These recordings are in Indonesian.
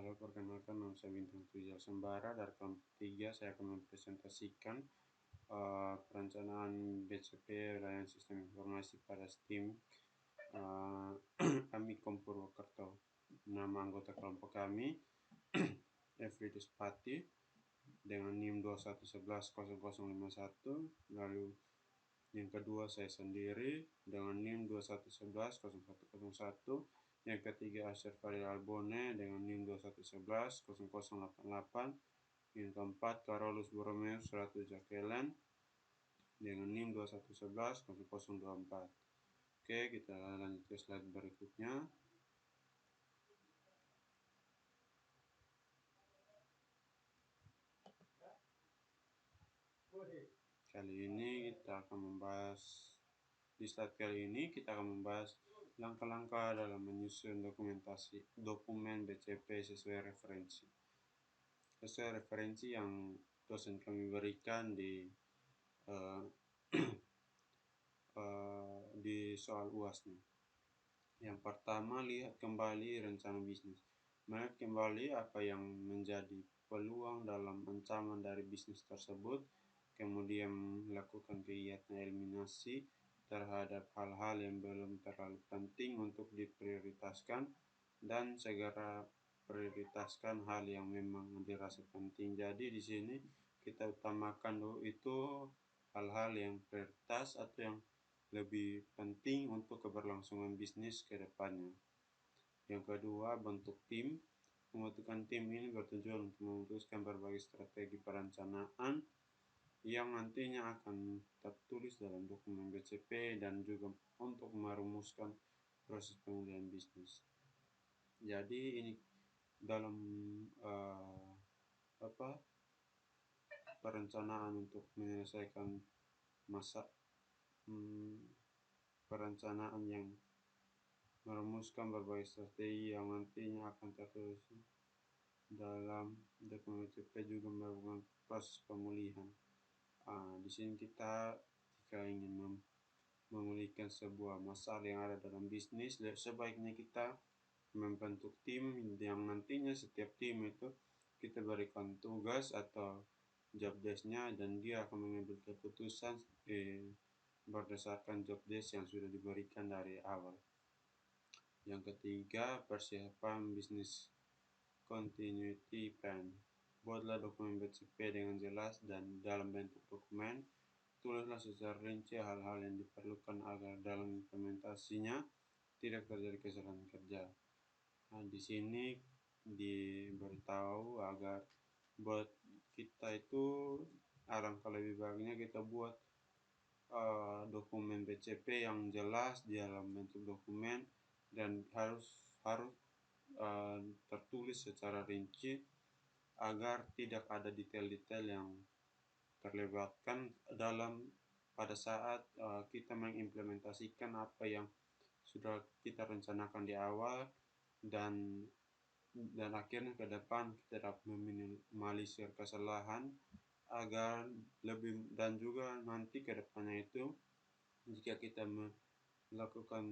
Halo, perkenalkan nama saya Bintang Tujal Sembara dari kelompok 3. Saya akan mempresentasikan perencanaan BCP layanan sistem informasi pada STEAM Amikom Purwokerto. Nama anggota kelompok kami Efri Duspati dengan NIM 21110051. Lalu yang kedua saya sendiri dengan NIM 21110101. Yang ketiga Asher Fadil Albone dengan NIM 21110088. Yang keempat Carolus Borromeus Ratu Jakelen dengan NIM 21110024. Oke, kita lanjut ke slide berikutnya. Di slide kali ini kita akan membahas langkah-langkah dalam menyusun dokumen BCP sesuai referensi yang dosen kami berikan di soal UASnya. Yang pertama, lihat kembali rencana bisnis. Melihat kembali apa yang menjadi peluang dalam ancaman dari bisnis tersebut, kemudian melakukan kegiatan eliminasi terhadap hal-hal yang belum terlalu penting untuk diprioritaskan, dan segera prioritaskan hal yang memang dirasa penting. Jadi di sini kita utamakan dulu itu hal-hal yang prioritas atau yang lebih penting untuk keberlangsungan bisnis ke depannya. Yang kedua, bentuk tim. Membentukkan tim ini bertujuan untuk memutuskan berbagai strategi perencanaan yang nantinya akan tertulis dalam dokumen BCP dan juga untuk merumuskan proses pemulihan bisnis. Jadi ini dalam perencanaan untuk menyelesaikan perencanaan yang merumuskan berbagai strategi yang nantinya akan tertulis dalam dokumen BCP juga melakukan proses pemulihan. Di sini jika ingin memulihkan sebuah masalah yang ada dalam bisnis, sebaiknya kita membentuk tim yang nantinya setiap tim itu kita berikan tugas atau job desk-nya dan dia akan mengambil keputusan berdasarkan job desk yang sudah diberikan dari awal. Yang ketiga, persiapan bisnis continuity plan. Buatlah dokumen BCP dengan jelas dan dalam bentuk dokumen. Tulislah secara rinci hal-hal yang diperlukan agar dalam implementasinya tidak terjadi kesalahan kerja. Di sini diberitahu agar buat kita itu alangkah lebih baiknya kita buat dokumen BCP yang jelas di dalam bentuk dokumen dan harus tertulis secara rinci agar tidak ada detail-detail yang terlewatkan pada saat kita mengimplementasikan apa yang sudah kita rencanakan di awal, dan akhirnya ke depan kita dapat meminimalisir kesalahan agar lebih, dan juga nanti ke depannya itu jika kita melakukan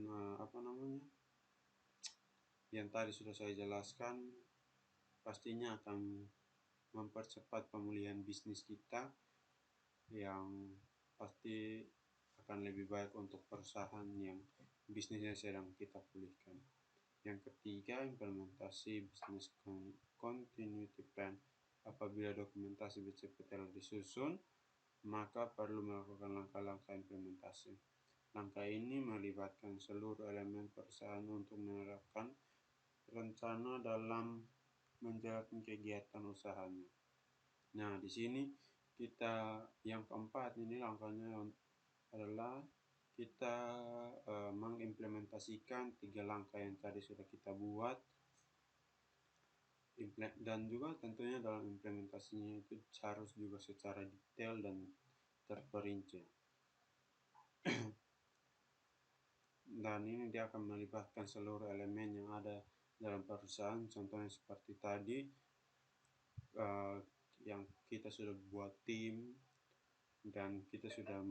yang tadi sudah saya jelaskan, pastinya akan mempercepat pemulihan bisnis kita yang pasti akan lebih baik untuk perusahaan yang bisnisnya sedang kita pulihkan. Yang ketiga, implementasi bisnis continuity plan. Apabila dokumentasi BCP telah disusun, maka perlu melakukan langkah-langkah implementasi. Langkah ini melibatkan seluruh elemen perusahaan untuk menerapkan rencana dalam menjalankan kegiatan usahanya. Nah, di sini kita yang keempat ini langkahnya adalah kita mengimplementasikan 3 langkah yang tadi sudah kita buat, dan juga tentunya dalam implementasinya itu harus juga secara detail dan terperinci. Dan ini dia akan melibatkan seluruh elemen yang ada dalam perusahaan, contohnya seperti tadi yang kita sudah buat tim dan kita sudah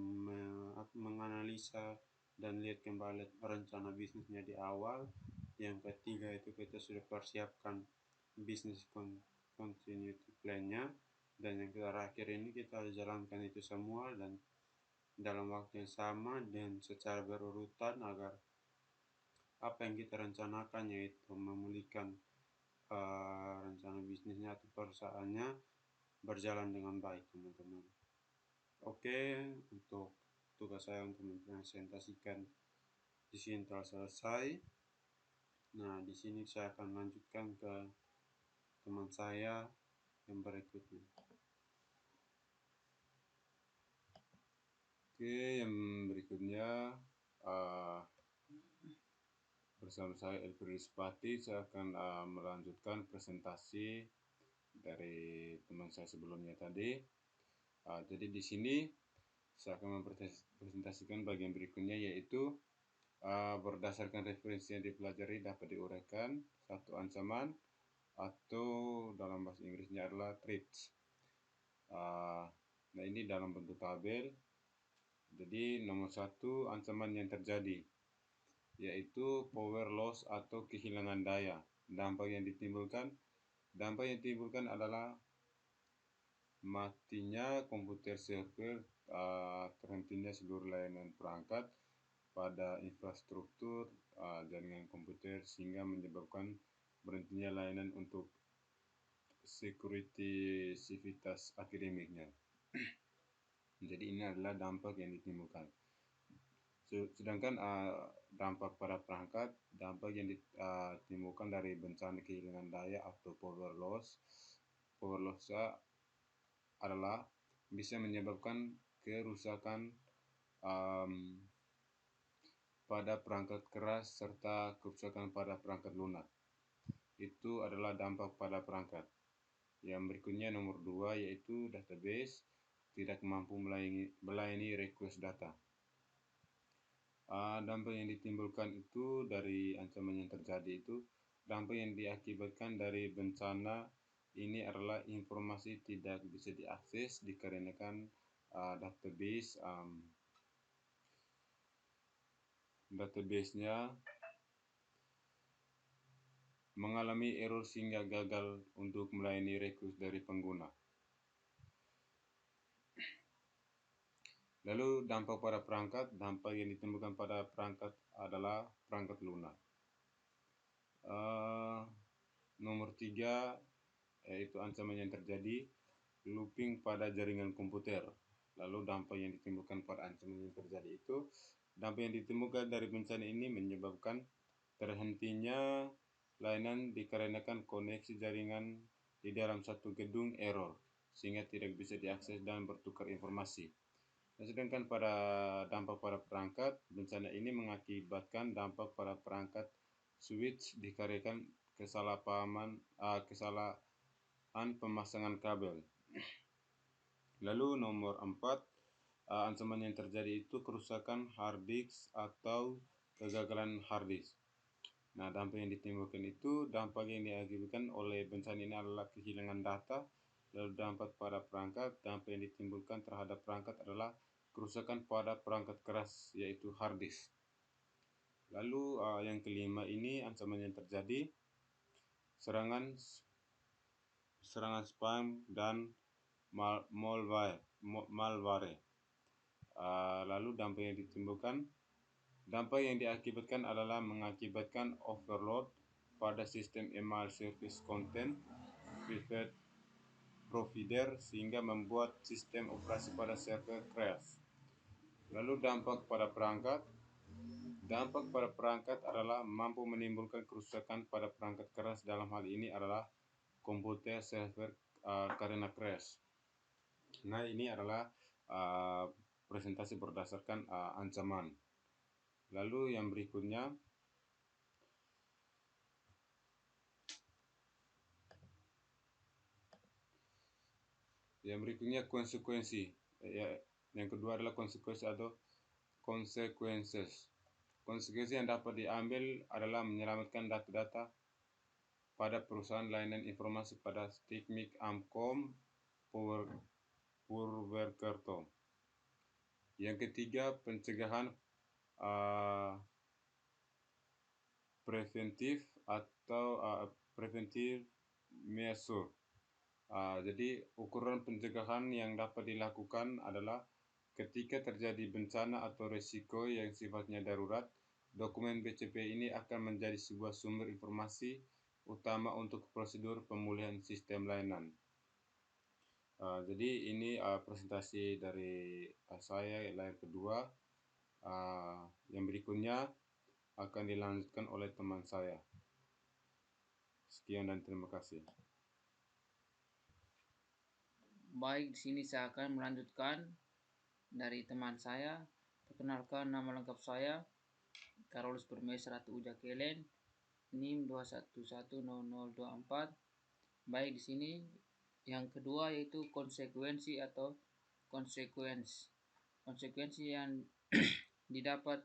menganalisa dan lihat kembali rencana bisnisnya di awal. Yang ketiga itu kita sudah persiapkan business continuity plan-nya, dan yang terakhir ini kita jalankan itu semua dan dalam waktu yang sama dan secara berurutan agar apa yang kita rencanakan, yaitu memulihkan rencana bisnisnya atau perusahaannya, berjalan dengan baik, teman-teman. Oke, untuk tugas saya untuk mempresentasikan di sini telah selesai. Nah, di sini saya akan lanjutkan ke teman saya yang berikutnya. Oke, yang berikutnya bersama saya Elfrius Pati, saya akan melanjutkan presentasi dari teman saya sebelumnya tadi. Jadi di sini saya akan mempresentasikan bagian berikutnya, yaitu berdasarkan referensi yang dipelajari dapat diuraikan satu ancaman atau dalam bahasa Inggrisnya adalah threats. Nah, ini dalam bentuk tabel. Jadi nomor 1, ancaman yang terjadi, yaitu power loss atau kehilangan daya. Dampak yang ditimbulkan adalah matinya komputer server, terhentinya seluruh layanan perangkat pada infrastruktur jaringan komputer, sehingga menyebabkan berhentinya layanan untuk security sivitas akademiknya. Jadi ini adalah dampak yang ditimbulkan. Sedangkan dampak pada perangkat, dampak yang ditimbulkan dari bencana kehilangan daya atau power loss. Power loss adalah bisa menyebabkan kerusakan pada perangkat keras serta kerusakan pada perangkat lunak. Itu adalah dampak pada perangkat. Yang berikutnya nomor 2, yaitu database tidak mampu melayani request data. Dampak yang ditimbulkan itu dari ancaman yang terjadi itu, dampak yang diakibatkan dari bencana ini adalah informasi tidak bisa diakses dikarenakan database-nya mengalami error sehingga gagal untuk melayani request dari pengguna. Lalu dampak pada perangkat, dampak yang ditimbulkan pada perangkat adalah perangkat lunak. Nomor 3, yaitu ancaman yang terjadi looping pada jaringan komputer. Lalu dampak yang ditimbulkan pada ancaman yang terjadi itu, dampak yang ditimbulkan dari bencana ini menyebabkan terhentinya layanan dikarenakan koneksi jaringan di dalam satu gedung error, sehingga tidak bisa diakses dan bertukar informasi. Nah, sedangkan pada dampak pada perangkat, bencana ini mengakibatkan dampak pada perangkat switch dikarenakan kesalahan pemasangan kabel. Lalu nomor 4, ancaman yang terjadi itu kerusakan hard disk atau kegagalan hard disk. Nah, dampak yang ditimbulkan itu, dampak yang diakibatkan oleh bencana ini adalah kehilangan data. Lalu dampak pada perangkat, dampak yang ditimbulkan terhadap perangkat adalah kerusakan pada perangkat keras, yaitu hard disk. Lalu yang kelima ini, ancaman yang terjadi serangan spam dan malware. Lalu dampak yang diakibatkan adalah mengakibatkan overload pada sistem email service content private provider, sehingga membuat sistem operasi pada server crash. Lalu dampak pada perangkat adalah mampu menimbulkan kerusakan pada perangkat keras. Dalam hal ini adalah komputer server karena crash. Nah, ini adalah presentasi berdasarkan ancaman. Lalu yang berikutnya, konsekuensi. Yang kedua adalah konsekuensi atau consequences. Konsekuensi yang dapat diambil adalah menyelamatkan data-data pada perusahaan layanan informasi pada Stikmik Amkom Purwokerto. Yang ketiga, pencegahan preventif atau measure. Jadi ukuran pencegahan yang dapat dilakukan adalah ketika terjadi bencana atau risiko yang sifatnya darurat, dokumen BCP ini akan menjadi sebuah sumber informasi utama untuk prosedur pemulihan sistem layanan. Jadi ini presentasi dari saya layar kedua. Yang berikutnya akan dilanjutkan oleh teman saya. Sekian dan terima kasih. Baik, di sini saya akan melanjutkan dari teman saya. Perkenalkan, nama lengkap saya Carolus Permesa Ratu Uja Kelen, NIM 2110024. Baik, di sini yang kedua yaitu konsekuensi atau konsekuensi yang didapat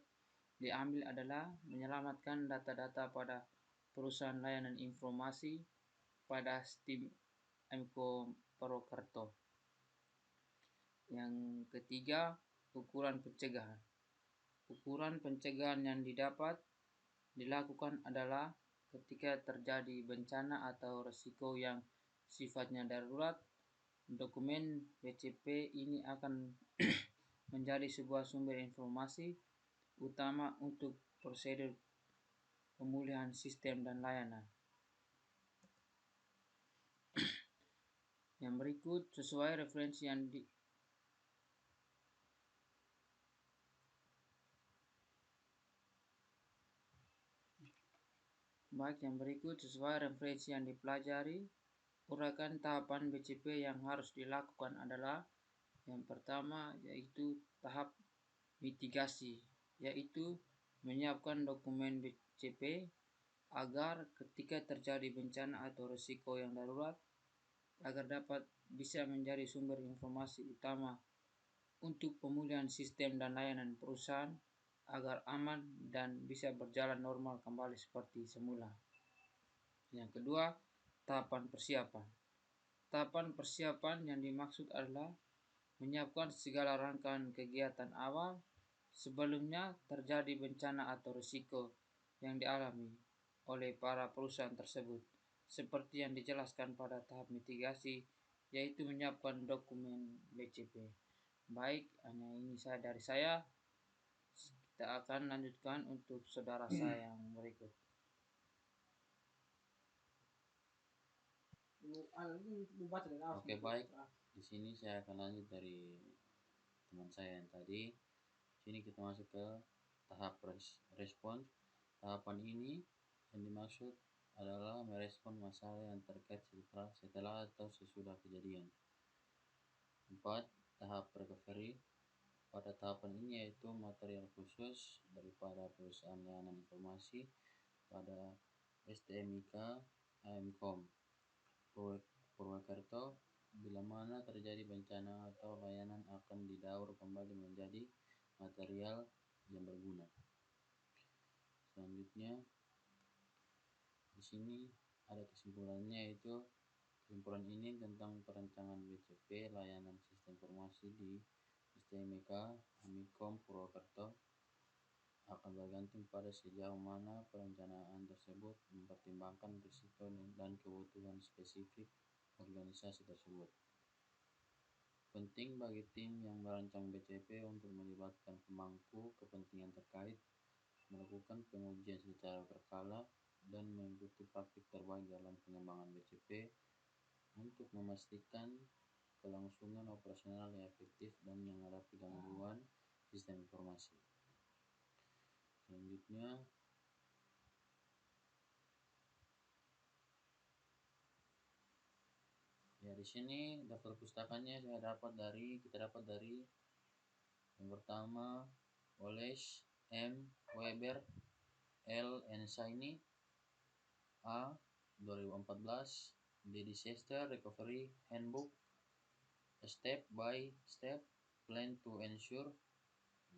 diambil adalah menyelamatkan data-data pada perusahaan layanan informasi pada STIM MKO Purwokerto. Yang ketiga, ukuran pencegahan. Ukuran pencegahan yang dilakukan adalah ketika terjadi bencana atau risiko yang sifatnya darurat, dokumen BCP ini akan menjadi sebuah sumber informasi utama untuk prosedur pemulihan sistem dan layanan. Yang berikut sesuai referensi yang dipelajari. Uraikan tahapan BCP yang harus dilakukan adalah yang pertama yaitu tahap mitigasi, yaitu menyiapkan dokumen BCP agar ketika terjadi bencana atau risiko yang darurat agar dapat bisa menjadi sumber informasi utama untuk pemulihan sistem dan layanan perusahaan agar aman dan bisa berjalan normal kembali seperti semula. Yang kedua, tahapan persiapan. Tahapan persiapan yang dimaksud adalah menyiapkan segala rangkaian kegiatan awal sebelumnya terjadi bencana atau risiko yang dialami oleh para perusahaan tersebut, seperti yang dijelaskan pada tahap mitigasi, yaitu menyiapkan dokumen BCP. Baik, hanya ini dari saya. Kita akan lanjutkan untuk saudara saya yang berikut. Oke, baik. Di sini saya akan lanjut dari teman saya yang tadi. Sini kita masuk ke tahap respon. Tahapan ini yang dimaksud adalah merespon masalah yang terkait setelah atau sesudah kejadian. 4. Tahap recovery. Pada tahapan ini yaitu material khusus daripada perusahaan layanan informasi pada STMIK AMCOM Purwokerto, bila mana terjadi bencana atau layanan akan didaur kembali menjadi material yang berguna. Selanjutnya di sini ada kesimpulannya, yaitu kesimpulan ini tentang perancangan BCP layanan sistem informasi di STMK Amikom Purwokerto akan bergantung pada sejauh mana perencanaan tersebut mempertimbangkan risiko dan kebutuhan spesifik organisasi tersebut. Penting bagi tim yang merancang BCP untuk melibatkan pemangku kepentingan terkait, melakukan pengujian secara berkala, dan mengikuti praktik terbaik dalam pengembangan BCP untuk memastikan kelangsungan operasional yang efektif dan menghadapi gangguan sistem informasi. Selanjutnya, ya di sini daftar pustakanya kita dapat dari yang pertama Wallace M. Weber L. Ensani A. 2014, The Disaster Recovery Handbook, A Step by Step Plan to Ensure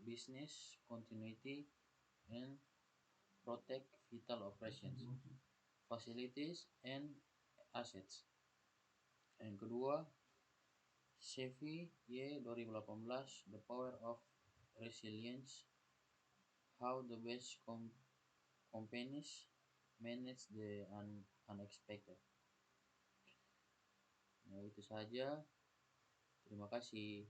Business Continuity and Protect Vital Operations, Facilities and Assets. Yang kedua, Chevy Y 2018, The Power of Resilience, How the Best Companies Manage the Unexpected. Itu saja. Terima kasih.